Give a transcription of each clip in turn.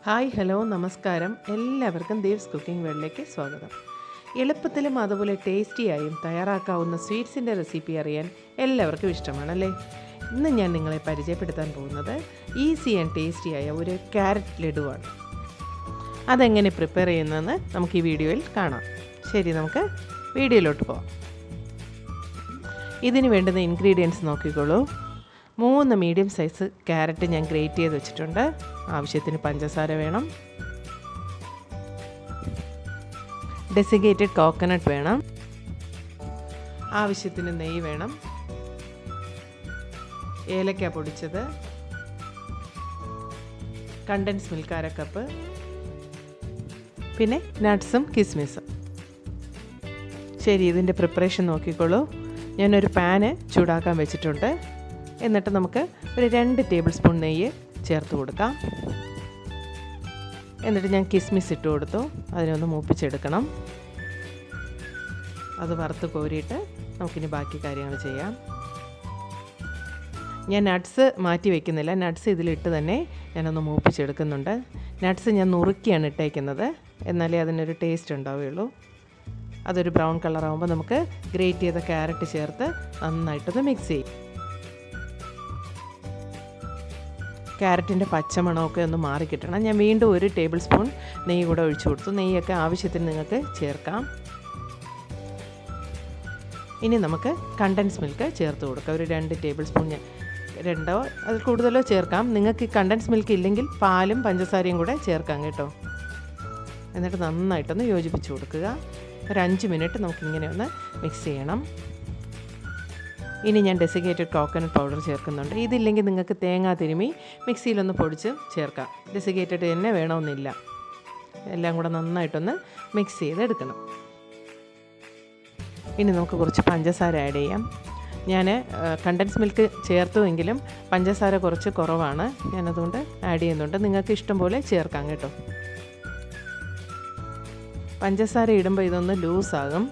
Hi hello നമസ്കാരം, എല്ലാവർക്കും Dev's cooking വേൾഡിലേക്ക് സ്വാഗതം. എളുപ്പത്തിലും അതുപോലെ ടേസ്റ്റിയായും തയ്യാറാക്കാവുന്ന സ്വീറ്റ്സിൻ്റെ റെസിപ്പി അറിയാൻ എല്ലാവർക്കും ഇഷ്ടമാണല്ലേ. ഇന്ന് ഞാൻ നിങ്ങളെ പരിചയപ്പെടുത്താൻ പോകുന്നത് ഈസി ആൻഡ് ടേസ്റ്റിയായ ഒരു ക്യാരറ്റ് ലഡുവാണ്. അതെങ്ങനെ പ്രിപ്പയർ ചെയ്യുന്നതെന്ന് നമുക്ക് ഈ വീഡിയോയിൽ കാണാം. ശരി, നമുക്ക് വീഡിയോയിലോട്ട് പോകാം. ഇതിന് വേണ്ടുന്ന ഇൻഗ്രീഡിയൻസ് നോക്കിക്കോളൂ. 3 മീഡിയം സൈസ് ക്യാരറ്റ് ഞാൻ ഗ്രേറ്റ് ചെയ്ത് വെച്ചിട്ടുണ്ട്. ആവശ്യത്തിന് പഞ്ചസാര വേണം. ഡെസിഗേറ്റഡ് കോക്കനട്ട് വേണം. ആവശ്യത്തിന് നെയ്യ് വേണം. ഏലക്ക പൊടിച്ചത്, കണ്ടൻസ് മിൽക്ക് 1/2 കപ്പ്, പിന്നെ നട്ട്സും കിസ്മിസും. ശരി, ഇതിൻ്റെ പ്രിപ്പറേഷൻ നോക്കിക്കോളൂ. ഞാനൊരു പാന് ചൂടാക്കാൻ വെച്ചിട്ടുണ്ട്. എന്നിട്ട് നമുക്ക് ഒരു 2 ടേബിൾ സ്പൂൺ നെയ്യ് ചേർത്ത് കൊടുക്കാം. എന്നിട്ട് ഞാൻ കിസ്മിസ് ഇട്ട് കൊടുത്തു. അതിനൊന്ന് മൂപ്പിച്ചെടുക്കണം. അത് വറുത്ത് കോരിയിട്ട് നമുക്കിനി ബാക്കി കാര്യങ്ങൾ ചെയ്യാം. ഞാൻ നട്ട്സ് മാറ്റി വയ്ക്കുന്നില്ല. നട്ട്സ് ഇതിലിട്ട് തന്നെ ഞാനൊന്ന് മൂപ്പിച്ചെടുക്കുന്നുണ്ട്. നട്ട്സ് ഞാൻ നുറുക്കിയാണ് ഇട്ടേക്കുന്നത്, എന്നാലേ അതിനൊരു ടേസ്റ്റ് ഉണ്ടാവുകയുള്ളൂ. അതൊരു ബ്രൗൺ കളറാകുമ്പോൾ നമുക്ക് ഗ്രേറ്റ് ചെയ്ത ക്യാരറ്റ് ചേർത്ത് നന്നായിട്ടൊന്ന് മിക്സ് ചെയ്യും. ക്യാരറ്റിൻ്റെ പച്ചമണമൊക്കെ ഒന്ന് മാറിക്കിട്ടണം. ഞാൻ വീണ്ടും 1 ടേബിൾ സ്പൂൺ നെയ്യ് കൂടെ ഒഴിച്ചു കൊടുത്തു. നെയ്യൊക്കെ ആവശ്യത്തിന് നിങ്ങൾക്ക് ചേർക്കാം. ഇനി നമുക്ക് കണ്ടൻസ് മിൽക്ക് ചേർത്ത് കൊടുക്കാം. ഒരു 2 ടേബിൾ സ്പൂൺ, 2 അതിൽ കൂടുതലോ ചേർക്കാം. നിങ്ങൾക്ക് കണ്ടൻസ് മിൽക്ക് ഇല്ലെങ്കിൽ പാലും പഞ്ചസാരയും കൂടെ ചേർക്കാം കേട്ടോ. എന്നിട്ട് നന്നായിട്ടൊന്ന് യോജിപ്പിച്ച് കൊടുക്കുക. ഒരു 5 മിനിറ്റ് നമുക്കിങ്ങനെ ഒന്ന് മിക്സ് ചെയ്യണം. ഇനി ഞാൻ ഡെസിഗേറ്റഡ് കോക്കനട്ട് പൗഡർ ചേർക്കുന്നുണ്ട്. ഇതില്ലെങ്കിൽ നിങ്ങൾക്ക് തേങ്ങ തിരുമ്മി മിക്സിയിലൊന്ന് പൊടിച്ച് ചേർക്കാം. ഡെസിഗേറ്റഡ് തന്നെ വേണമെന്നില്ല. എല്ലാം കൂടെ നന്നായിട്ടൊന്ന് മിക്സ് ചെയ്തെടുക്കണം. ഇനി നമുക്ക് കുറച്ച് പഞ്ചസാര ആഡ് ചെയ്യാം. ഞാൻ കണ്ടൻസ് മിൽക്ക് ചേർത്തുവെങ്കിലും പഞ്ചസാര കുറച്ച് കുറവാണ്. ഞാനതുകൊണ്ട് ആഡ് ചെയ്യുന്നുണ്ട്. നിങ്ങൾക്ക് ഇഷ്ടം പോലെ ചേർക്കാം കേട്ടോ. പഞ്ചസാര ഇടുമ്പോൾ ഇതൊന്ന് ലൂസാകും.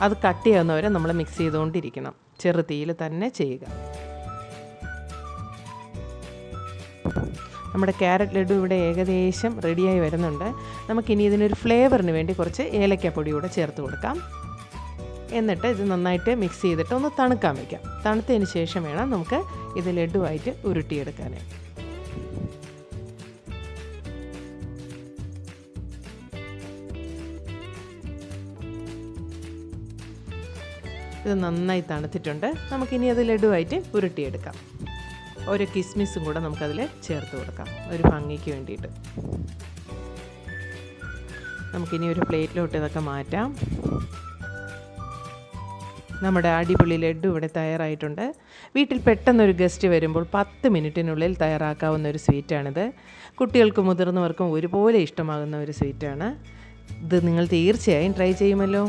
അത് കട്ടിയാകുന്നവരെ നമ്മൾ മിക്സ് ചെയ്തുകൊണ്ടിരിക്കണം. ചെറു തീയിൽ തന്നെ ചെയ്യുക. നമ്മുടെ ക്യാരറ്റ് ലഡു ഇവിടെ ഏകദേശം റെഡിയായി വരുന്നുണ്ട്. നമുക്കിനി ഇതിനൊരു ഫ്ലേവറിന് വേണ്ടി കുറച്ച് ഏലക്കപ്പൊടി കൂടെ ചേർത്ത് കൊടുക്കാം. എന്നിട്ട് ഇത് നന്നായിട്ട് മിക്സ് ചെയ്തിട്ട് ഒന്ന് തണുക്കാൻ വയ്ക്കാം. തണുത്തതിന് ശേഷം വേണം നമുക്ക് ഇത് ലഡുവായിട്ട് ഉരുട്ടിയെടുക്കാൻ. ഇത് നന്നായി തണുത്തിട്ടുണ്ട്. നമുക്കിനി അത് ലഡുവായിട്ട് ഉരുട്ടിയെടുക്കാം. ഒരു കിസ്മിസും കൂടെ നമുക്കതിൽ ചേർത്ത് കൊടുക്കാം, ഒരു ഭംഗിക്ക് വേണ്ടിയിട്ട്. നമുക്കിനി ഒരു പ്ലേറ്റിലോട്ട് ഇതൊക്കെ മാറ്റാം. നമ്മുടെ അടിപൊളി ലഡു ഇവിടെ തയ്യാറായിട്ടുണ്ട്. വീട്ടിൽ പെട്ടെന്നൊരു ഗസ്റ്റ് വരുമ്പോൾ 10 മിനിറ്റിനുള്ളിൽ തയ്യാറാക്കാവുന്ന ഒരു സ്വീറ്റാണിത്. കുട്ടികൾക്കും മുതിർന്നവർക്കും ഒരുപോലെ ഇഷ്ടമാകുന്ന ഒരു സ്വീറ്റാണ്. ഇത് നിങ്ങൾ തീർച്ചയായും ട്രൈ ചെയ്യുമല്ലോ.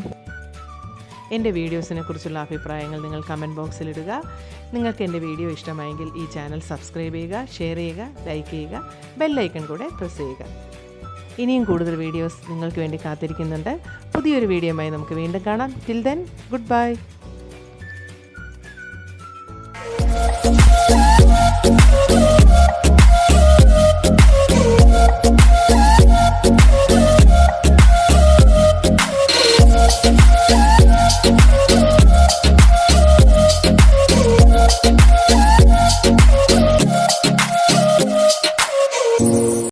എൻ്റെ വീഡിയോസിനെ കുറിച്ചുള്ള അഭിപ്രായങ്ങൾ നിങ്ങൾ കമൻറ്റ് ബോക്സിലിടുക. നിങ്ങൾക്ക് എൻ്റെ വീഡിയോ ഇഷ്ടമായെങ്കിൽ ഈ ചാനൽ സബ്സ്ക്രൈബ് ചെയ്യുക, ഷെയർ ചെയ്യുക, ലൈക്ക് ചെയ്യുക, ബെല്ലൈക്കൺ കൂടെ പ്രസ് ചെയ്യുക. ഇനിയും കൂടുതൽ വീഡിയോസ് നിങ്ങൾക്ക് വേണ്ടി കാത്തിരിക്കുന്നുണ്ട്. പുതിയൊരു വീഡിയോയുമായി നമുക്ക് വീണ്ടും കാണാം. Till then, good bye.